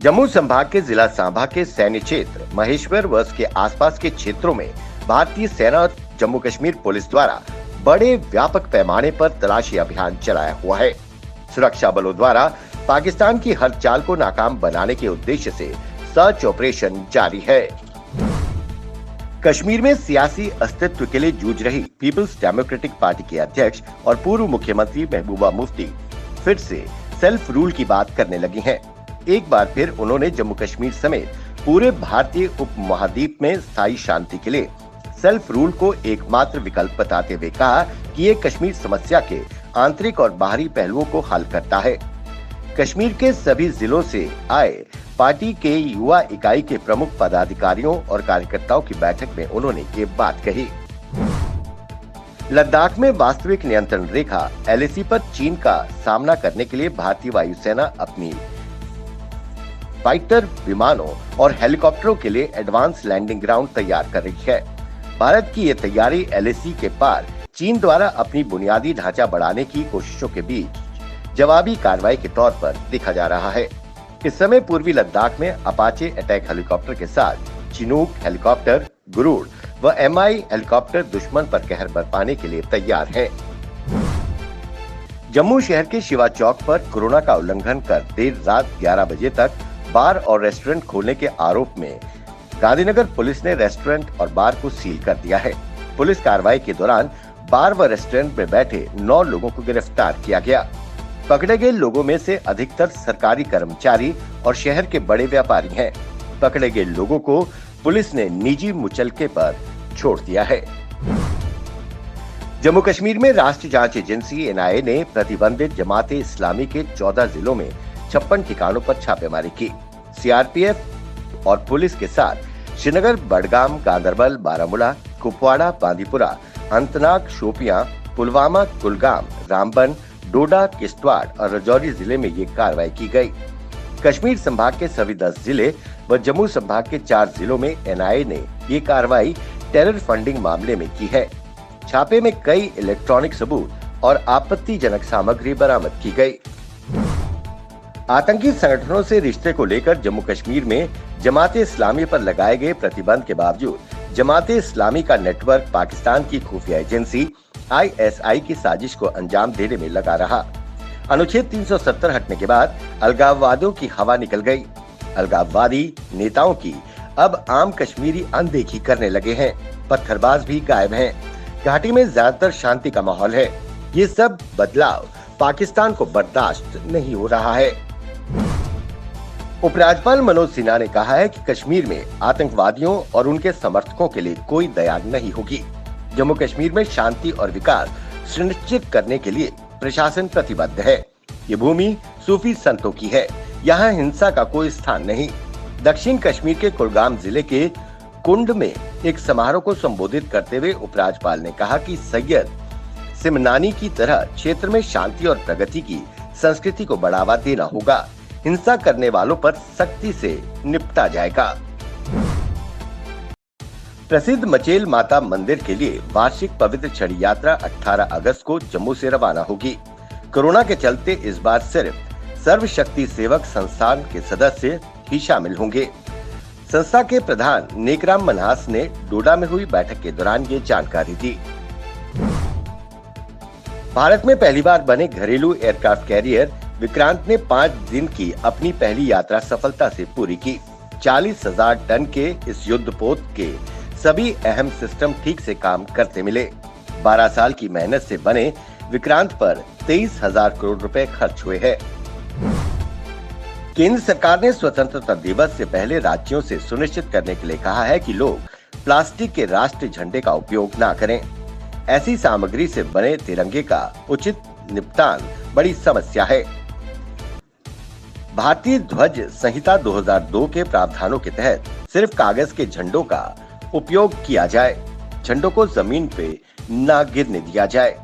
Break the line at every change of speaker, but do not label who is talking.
जम्मू संभाग के जिला सांबा के सैन्य क्षेत्र महेश्वर व उसके आसपास के क्षेत्रों में भारतीय सेना और जम्मू कश्मीर पुलिस द्वारा बड़े व्यापक पैमाने पर तलाशी अभियान चलाया हुआ है। सुरक्षा बलों द्वारा पाकिस्तान की हर चाल को नाकाम बनाने के उद्देश्य से सर्च ऑपरेशन जारी है। कश्मीर में सियासी अस्तित्व के लिए जूझ रही पीपल्स डेमोक्रेटिक पार्टी के अध्यक्ष और पूर्व मुख्यमंत्री महबूबा मुफ्ती फिर से सेल्फ रूल की बात करने लगी हैं। एक बार फिर उन्होंने जम्मू कश्मीर समेत पूरे भारतीय उपमहाद्वीप में स्थायी शांति के लिए सेल्फ रूल को एकमात्र विकल्प बताते हुए कहा कि ये कश्मीर समस्या के आंतरिक और बाहरी पहलुओं को हल करता है। कश्मीर के सभी जिलों से आए पार्टी के युवा इकाई के प्रमुख पदाधिकारियों और कार्यकर्ताओं की बैठक में उन्होंने ये बात कही। लद्दाख में वास्तविक नियंत्रण रेखा एलएसी पर चीन का सामना करने के लिए भारतीय वायुसेना अपनी फाइटर विमानों और हेलीकॉप्टरों के लिए एडवांस लैंडिंग ग्राउंड तैयार कर रही है। भारत की ये तैयारी एलएसी के पार चीन द्वारा अपनी बुनियादी ढांचा बढ़ाने की कोशिशों के बीच जवाबी कार्रवाई के तौर पर देखा जा रहा है। इस समय पूर्वी लद्दाख में अपाचे अटैक हेलीकॉप्टर के साथ चिनूक हेलीकॉप्टर, गुरुड़ व एमआई हेलीकॉप्टर दुश्मन पर कहर बरपाने के लिए तैयार है। जम्मू शहर के शिवा चौक पर कोरोना का उल्लंघन कर देर रात 11 बजे तक बार और रेस्टोरेंट खोलने के आरोप में गांधीनगर पुलिस ने रेस्टोरेंट और बार को सील कर दिया है। पुलिस कार्रवाई के दौरान बार व रेस्टोरेंट में बैठे 9 लोगों को गिरफ्तार किया गया। पकड़े गए लोगों में से अधिकतर सरकारी कर्मचारी और शहर के बड़े व्यापारी हैं। पकड़े गए लोगों को पुलिस ने निजी मुचलके पर छोड़ दिया है। जम्मू कश्मीर में राष्ट्रीय जांच एजेंसी एनआईए ने प्रतिबंधित जमाते इस्लामी के 14 जिलों में 56 ठिकानों पर छापेमारी की। सीआरपीएफ और पुलिस के साथ श्रीनगर, बडगाम, गांदरबल, बारामूला, कुपवाड़ा, बांदीपुरा, अनंतनाग, शोपियां, पुलवामा, कुलगाम, रामबन, डोडा, किश्तवाड़ और राजौरी जिले में ये कार्रवाई की गई। कश्मीर संभाग के सभी 10 जिले व जम्मू संभाग के 4 जिलों में एनआईए ने ये कार्रवाई टेरर फंडिंग मामले में की है। छापे में कई इलेक्ट्रॉनिक सबूत और आपत्तिजनक सामग्री बरामद की गई। आतंकी संगठनों से रिश्ते को लेकर जम्मू कश्मीर में जमाते इस्लामी पर लगाए गए प्रतिबंध के बावजूद जमाते इस्लामी का नेटवर्क पाकिस्तान की खुफिया एजेंसी आईएसआई की साजिश को अंजाम देने में लगा रहा। अनुच्छेद 370 हटने के बाद अलगाववादियों की हवा निकल गई। अलगाववादी नेताओं की अब आम कश्मीरी अनदेखी करने लगे हैं। पत्थरबाज भी गायब हैं। घाटी में ज्यादातर शांति का माहौल है। ये सब बदलाव पाकिस्तान को बर्दाश्त नहीं हो रहा है। उपराज्यपाल मनोज सिन्हा ने कहा है कि कश्मीर में आतंकवादियों और उनके समर्थकों के लिए कोई दया नहीं होगी। जम्मू कश्मीर में शांति और विकास सुनिश्चित करने के लिए प्रशासन प्रतिबद्ध है। ये भूमि सूफी संतों की है। यहाँ हिंसा का कोई स्थान नहीं। दक्षिण कश्मीर के कुलगाम जिले के कुंड में एक समारोह को संबोधित करते हुए उपराज्यपाल ने कहा कि सैयद सिमनानी की तरह क्षेत्र में शांति और प्रगति की संस्कृति को बढ़ावा देना होगा। हिंसा करने वालों पर सख्ती से निपटा जाएगा। प्रसिद्ध मचेल माता मंदिर के लिए वार्षिक पवित्र छड़ी यात्रा 18 अगस्त को जम्मू से रवाना होगी। कोरोना के चलते इस बार सिर्फ सर्वशक्ति सेवक संस्थान के सदस्य ही शामिल होंगे। संस्था के प्रधान नेकराम मनहास ने डोडा में हुई बैठक के दौरान ये जानकारी दी। भारत में पहली बार बने घरेलू एयरक्राफ्ट कैरियर विक्रांत ने 5 दिन की अपनी पहली यात्रा सफलता से पूरी की। 40,000 टन के इस युद्धपोत के सभी अहम सिस्टम ठीक से काम करते मिले। 12 साल की मेहनत से बने विक्रांत पर 23,000 करोड़ रुपए खर्च हुए हैं। केंद्र सरकार ने स्वतंत्रता दिवस से पहले राज्यों से सुनिश्चित करने के लिए कहा है कि लोग प्लास्टिक के राष्ट्रीय झंडे का उपयोग न करें। ऐसी सामग्री से बने तिरंगे का उचित निपटान बड़ी समस्या है। भारतीय ध्वज संहिता 2002 के प्रावधानों के तहत सिर्फ कागज के झंडों का उपयोग किया जाए। झंडों को जमीन पे न गिरने दिया जाए।